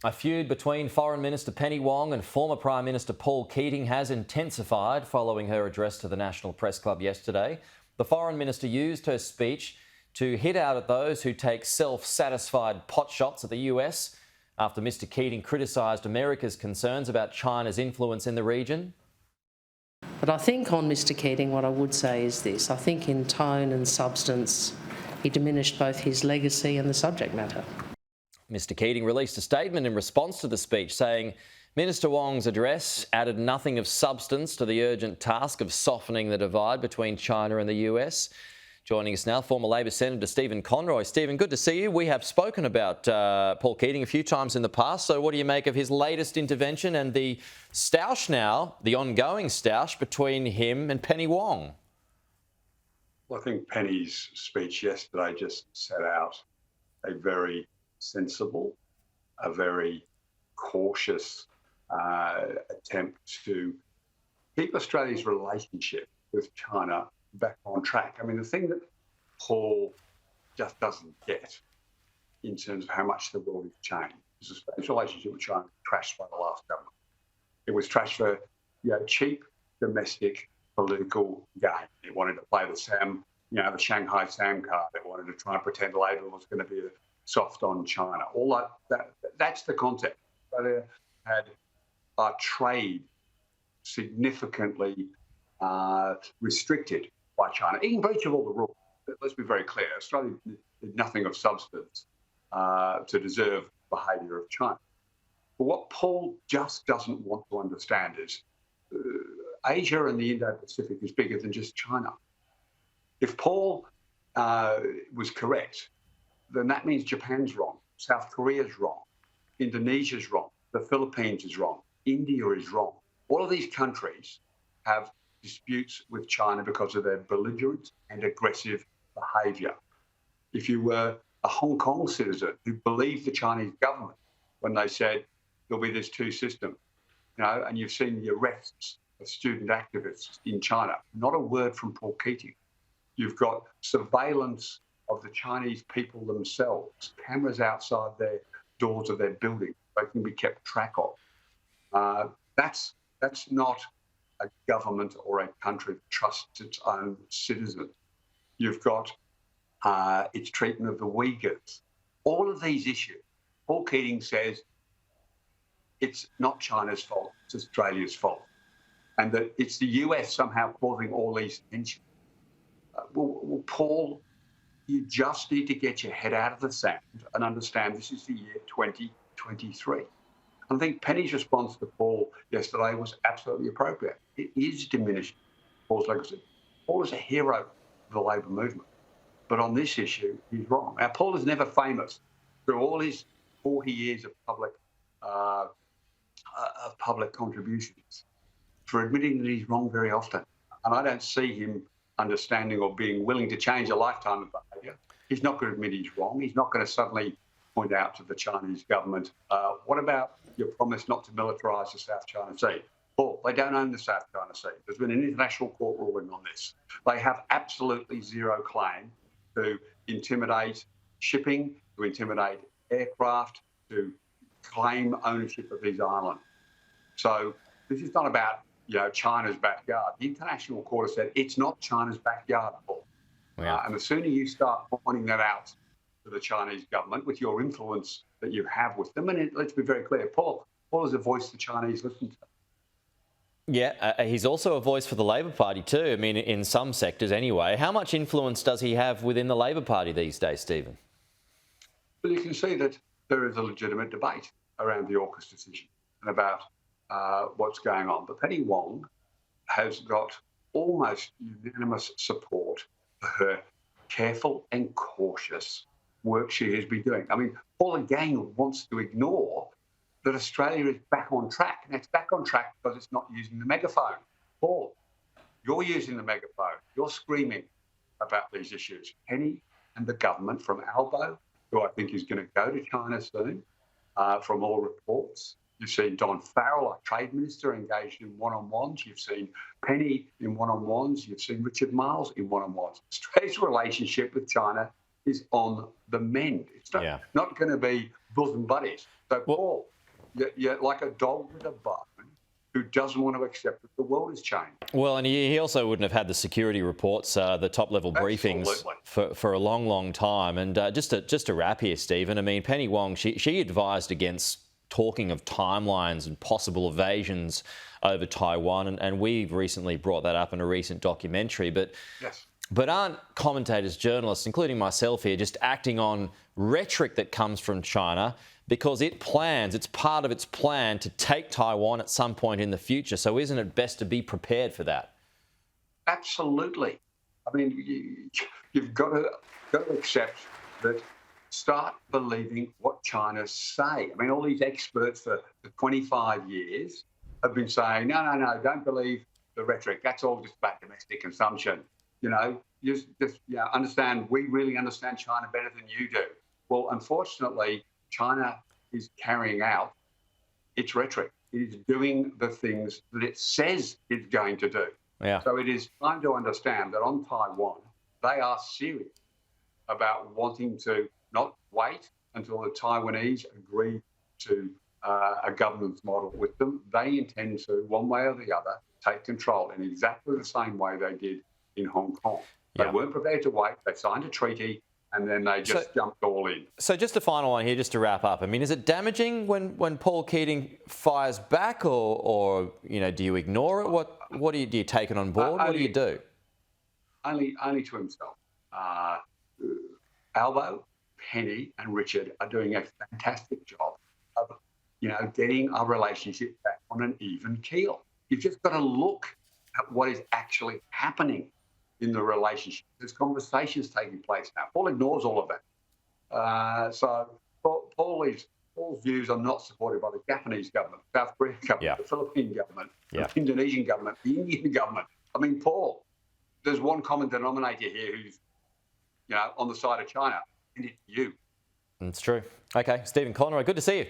A feud between Foreign Minister Penny Wong and former Prime Minister Paul Keating has intensified following her address to the National Press Club yesterday. The Foreign Minister used her speech to hit out at those who take self-satisfied potshots at the US after Mr Keating criticised America's concerns about China's influence in the region. But I think on Mr Keating, what I would say is this. I think in tone and substance, he diminished both his legacy and the subject matter. Mr Keating released a statement in response to the speech saying Minister Wong's address added nothing of substance to the urgent task of softening the divide between China and the US. Joining us now, former Labor Senator Stephen Conroy. Stephen, good to see you. We have spoken about Paul Keating a few times in the past, so what do you make of his latest intervention and the stoush now, the ongoing stoush between him and Penny Wong? Well, I think Penny's speech yesterday just set out a very sensible, a very cautious attempt to keep Australia's relationship with China back on track. I mean, the thing that Paul just doesn't get in terms of how much the world has changed is Australia's relationship with China was trashed by the last government. It was trashed for cheap domestic political gain. It wanted to play the Shanghai Sam card. It wanted to try and pretend Labor was going to be soft on China. All that's the context. Australia had our trade significantly restricted by China, in breach of all the rules. Let's be very clear. Australia did nothing of substance to deserve behaviour of China. But what Paul just doesn't want to understand is Asia and the Indo-Pacific is bigger than just China. If Paul was correct, then that means Japan's wrong, South Korea's wrong, Indonesia's wrong, the Philippines is wrong, India is wrong. All of these countries have disputes with China because of their belligerent and aggressive behaviour. If you were a Hong Kong citizen who believed the Chinese government when they said there'll be this two-system, and you've seen the arrests of student activists in China, not a word from Paul Keating. You've got surveillance of the Chinese people themselves, cameras outside their doors of their buildings they can be kept track of. That's not a government or a country that trusts its own citizens. You've got its treatment of the Uyghurs. All of these issues, Paul Keating says it's not China's fault, it's Australia's fault, and that it's the US somehow causing all these tensions. Well, Paul, you just need to get your head out of the sand and understand this is the year 2023. I think Penny's response to Paul yesterday was absolutely appropriate. It is diminishing Paul's legacy. Paul is a hero of the Labor movement. But on this issue, he's wrong. Now, Paul is never famous through all his 40 years of public contributions for admitting that he's wrong very often. And I don't see him understanding or being willing to change a lifetime of behaviour. He's not going to admit he's wrong. He's not going to suddenly point out to the Chinese government, what about your promise not to militarise the South China Sea? Paul, they don't own the South China Sea. There's been an international court ruling on this. They have absolutely zero claim to intimidate shipping, to intimidate aircraft, to claim ownership of these islands. So this is not about China's backyard. The international court has said it's not China's backyard, Paul. Yeah. And the sooner you start pointing that out to the Chinese government with your influence that you have with them, and let's be very clear, Paul is a voice the Chinese listen to. Yeah, he's also a voice for the Labor Party too, I mean, in some sectors anyway. How much influence does he have within the Labor Party these days, Stephen? Well, you can see that there is a legitimate debate around the AUKUS decision and about what's going on. But Penny Wong has got almost unanimous support for her careful and cautious work she has been doing. I mean, Paul again wants to ignore that Australia is back on track. And it's back on track because it's not using the megaphone. Paul, you're using the megaphone. You're screaming about these issues. Penny and the government from Albo, who I think is going to go to China soon, from all reports. You've seen Don Farrell, our trade minister, engaged in one-on-ones. You've seen Penny in one-on-ones. You've seen Richard Marles in one-on-ones. Australia's relationship with China is on the mend. It's not going to be bosom buddies. So, Paul, you're like a dog with a bone who doesn't want to accept that the world has changed. Well, and he also wouldn't have had the security reports, the top-level briefings for a long, long time. And just to wrap here, Stephen, I mean, Penny Wong, she advised against talking of timelines and possible evasions over Taiwan, and we've recently brought that up in a recent documentary. But aren't commentators, journalists, including myself here, just acting on rhetoric that comes from China because it's part of its plan to take Taiwan at some point in the future? So isn't it best to be prepared for that? Absolutely. I mean, you've got to accept that. Start believing what China say. I mean, all these experts for 25 years have been saying, no, don't believe the rhetoric. That's all just about domestic consumption. You know, just understand, we really understand China better than you do. Well, unfortunately, China is carrying out its rhetoric. It is doing the things that it says it's going to do. Yeah. So it is time to understand that on Taiwan, they are serious about wanting to not wait until the Taiwanese agree to a governance model with them. They intend to, one way or the other, take control in exactly the same way they did in Hong Kong. They weren't prepared to wait. They signed a treaty and then they just jumped all in. So just a final one here, just to wrap up. I mean, is it damaging when Paul Keating fires back, or do you ignore it? What do you take it on board? What do you do? Only to himself. Albo, Penny and Richard are doing a fantastic job of, getting our relationship back on an even keel. You've just got to look at what is actually happening in the relationship. There's conversations taking place now. Paul ignores all of that. So Paul's views are not supported by the Japanese government, South Korean government, the Philippine government, the Indonesian government, the Indian government. I mean, Paul, there's one common denominator here who's, on the side of China, and it's you. That's true. Okay, Stephen Conroy, good to see you.